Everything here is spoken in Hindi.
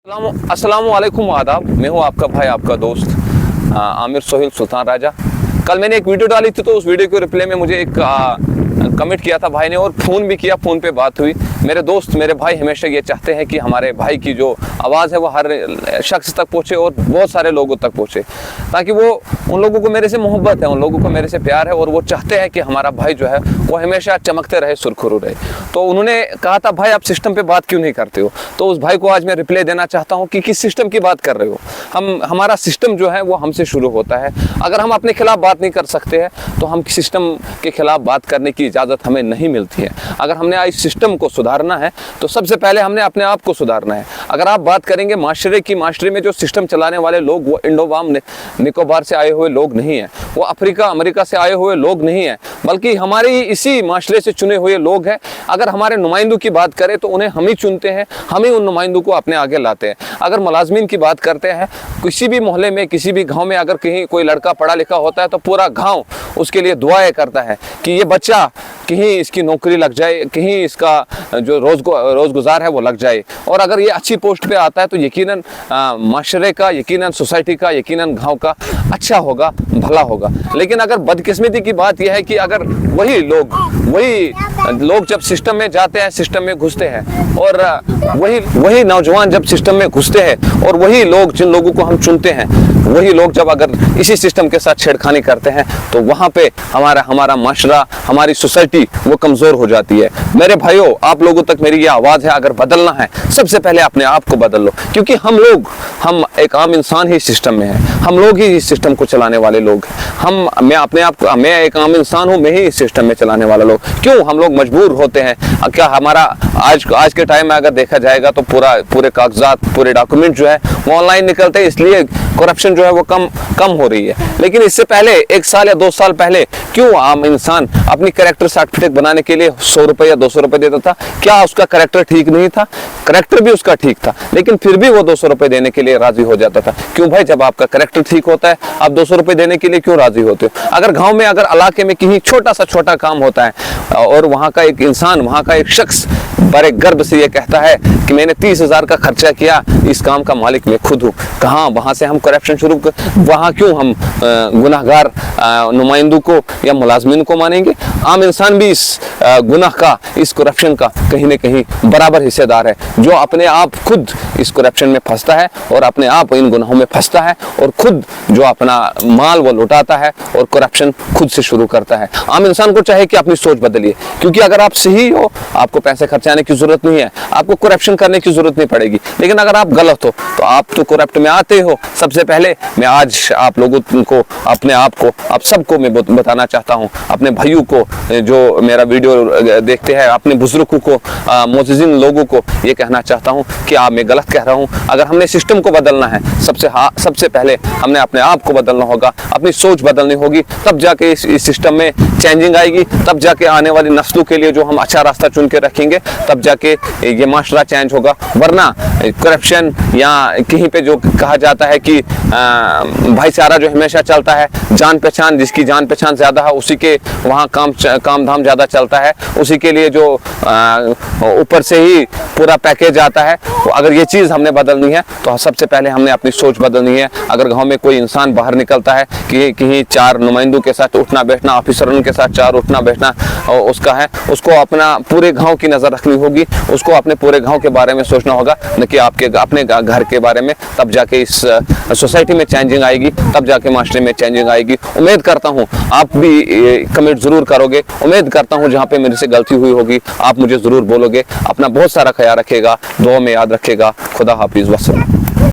अस्सलामु अलैकुम आदाब। मैं हूँ आपका भाई, आपका दोस्त आमिर सोहेल सुल्तान राजा। कल मैंने एक वीडियो डाली थी, तो उस वीडियो के रिप्लाई में मुझे एक कमेंट किया था भाई ने, और फ़ोन भी किया, फ़ोन पे बात हुई। मेरे दोस्त, मेरे भाई हमेशा ये चाहते हैं कि हमारे भाई की जो आवाज़ है वो हर शख्स तक पहुँचे और बहुत सारे लोगों तक पहुँचे, ताकि वो उन लोगों को मेरे से मोहब्बत है, उन लोगों को मेरे से प्यार है, और वो चाहते हैं कि हमारा भाई जो है वो हमेशा चमकते रहे, सुरखरू रहे। तो उन्होंने कहा था भाई आप सिस्टम पे बात क्यों नहीं करते हो। तो उस भाई को आज मैं रिप्लाई देना चाहता हूँ कि किस सिस्टम की बात कर रहे हो। हमारा सिस्टम जो है वो हमसे शुरू होता है। अगर हम अपने खिलाफ बात नहीं कर सकते हैं तो हम सिस्टम के खिलाफ बात करने की इजाज़त हमें नहीं मिलती है। अगर हमने इस सिस्टम को सुधारना है तो सबसे पहले हमने अपने आप को सुधारना है। अगर आप बात करेंगे माशरे में जो सिस्टम चलाने वाले लोग वो इंडोबाम निकोबार से आए हुए लोग नहीं हैं, वो अफ्रीका अमेरिका से आए हुए लोग नहीं हैं, बल्कि हमारे इसी माशरे से चुने हुए लोग हैं। अगर हमारे नुमाइंदों की बात करें तो उन्हें हम ही चुनते हैं, हम ही उन नुमाइंदों को अपने आगे लाते हैं। अगर मुलाजमीन की बात करते हैं, किसी भी मोहल्ले में, किसी भी गांव में अगर कहीं कोई लड़का पढ़ा लिखा होता है तो पूरा गांव उसके लिए दुआएं करता है कि ये बच्चा कहीं इसकी नौकरी लग जाए, कहीं इसका जो रोज़गुजार है वो लग जाए। और अगर ये अच्छी पोस्ट पे आता है तो यकीनन माशरे का, यकीनन सोसाइटी का, यकीनन गांव का अच्छा होगा, भला होगा। लेकिन अगर बदकिस्मती की बात यह है कि अगर वही लोग जब सिस्टम में जाते हैं, सिस्टम में घुसते हैं, और वही नौजवान जब सिस्टम में घुसते हैं, और वही लोग जिन लोगों को हम चुनते हैं, वही लोग जब अगर इसी सिस्टम के साथ छेड़खानी करते हैं तो वहाँ पे हमारा माशरा, हमारी सोसाइटी वो कमज़ोर हो जाती है। मेरे भाइयों, आप लोगों तक मेरी ये आवाज़ है, अगर बदलना है सबसे पहले अपने आप को बदल लो, क्योंकि हम एक आम इंसान ही सिस्टम में है, हम लोग ही इस सिस्टम को चलाने वाले लोग हैं। मैं एक आम इंसान हूँ, मैं ही इस सिस्टम में चलाने वाला लोग। क्यों हम लोग मजबूर होते हैं? क्या हमारा आज के टाइम में अगर देखा जाएगा तो पूरे कागजात, पूरे डॉक्यूमेंट जो है वो ऑनलाइन निकलते हैं, इसलिए करप्शन जो है वो कम हो रही है। लेकिन इससे पहले 1 साल या 2 साल पहले क्यों आम इंसान अपनी कैरेक्टर सर्टिफिकेट बनाने के लिए 100 रुपए या 200 रुपए देता था? क्या उसका कैरेक्टर ठीक नहीं था? कैरेक्टर भी उसका ठीक था, लेकिन फिर भी वो 200 रुपए देने के लिए राजी हो जाता था। क्यों भाई? जब आपका कैरेक्टर ठीक होता है, आप 200 रुपए देने के लिए क्यों राजी होते हो? अगर गाँव में, अगर इलाके में कहीं छोटा काम होता है और वहाँ का एक इंसान, वहाँ का एक शख्स बड़े गर्व से ये कहता है कि मैंने 30,000 का खर्चा किया, इस काम का मालिक मैं खुद हूँ, कहाँ वहाँ से हम करप्शन शुरू कर, वहाँ क्यों हम गुनाहगार नुमाइंदों को या मुलाजमीन को मानेंगे? आम इंसान भी इस गुनाह का, इस करप्शन का कहीं न कहीं बराबर हिस्सेदार है, जो अपने आप खुद इस करप्शन में फंसता है और अपने आप इन गुनाहों में फंसता है, और खुद जो अपना माल वो लुटाता है और करप्शन खुद से शुरू करता है। आम इंसान को चाहे कि अपनी सोच बदलिए, क्योंकि अगर आप सही हो, आपको पैसे खर्चाने की जरूरत नहीं है, आपको करप्शन करने की जरूरत नहीं पड़ेगी। लेकिन अगर आप गलत हो तो आप तो करप्ट में आते हो। सबसे पहले मैं आज आप लोगों को, अपने आप को, आप सबको मैं बताना चाहता हूँ, अपने भाइयों को जो मेरा वीडियो देखते हैं, अपने बुजुर्गों को, मोअज़्ज़िज़ीन लोगों को ये कहना चाहता हूँ कि मैं गलत कह रहा हूँ। अगर हमने सिस्टम को बदलना है, सबसे पहले हमने अपने आप को बदलना होगा, अपनी सोच बदलनी होगी, तब जाके इस सिस्टम में चेंजिंग आएगी, तब जाके आने वाली नस्लों के लिए जो हम अच्छा रास्ता चुन के रखेंगे, तब जाके ये माशरा चेंज होगा। वरना करप्शन या कहीं पे जो कहा जाता है कि भाईचारा जो हमेशा चलता है, जान पहचान, जिसकी जान पहचान ज़्यादा है उसी के वहाँ काम धाम ज़्यादा चलता है, उसी के लिए जो ऊपर से ही पूरा पैकेज आता है। तो अगर ये चीज़ हमने बदलनी है तो सबसे पहले हमने अपनी सोच बदलनी है। अगर गांव में कोई इंसान बाहर निकलता है कि कहीं 4 नुमाइंदों के साथ उठना बैठना, ऑफिसरों के साथ 4 उठना बैठना उसका है, उसको अपना पूरे गांव की नज़र रखनी होगी, उसको अपने पूरे गांव के बारे में सोचना होगा, न कि अपने घर के बारे में। तब जाके इस सोसाइटी में चेंजिंग आएगी, तब जाके माशरे में चेंजिंग आएगी। उम्मीद करता हूँ आप भी कमेंट ज़रूर करोगे। उम्मीद करता हूँ जहाँ पे मेरे से गलती हुई होगी आप मुझे ज़रूर बोलोगे। अपना बहुत सारा ख्याल रखेगा, दुआ में याद रखेगा। खुदा हाफिज़, वस्सलाम।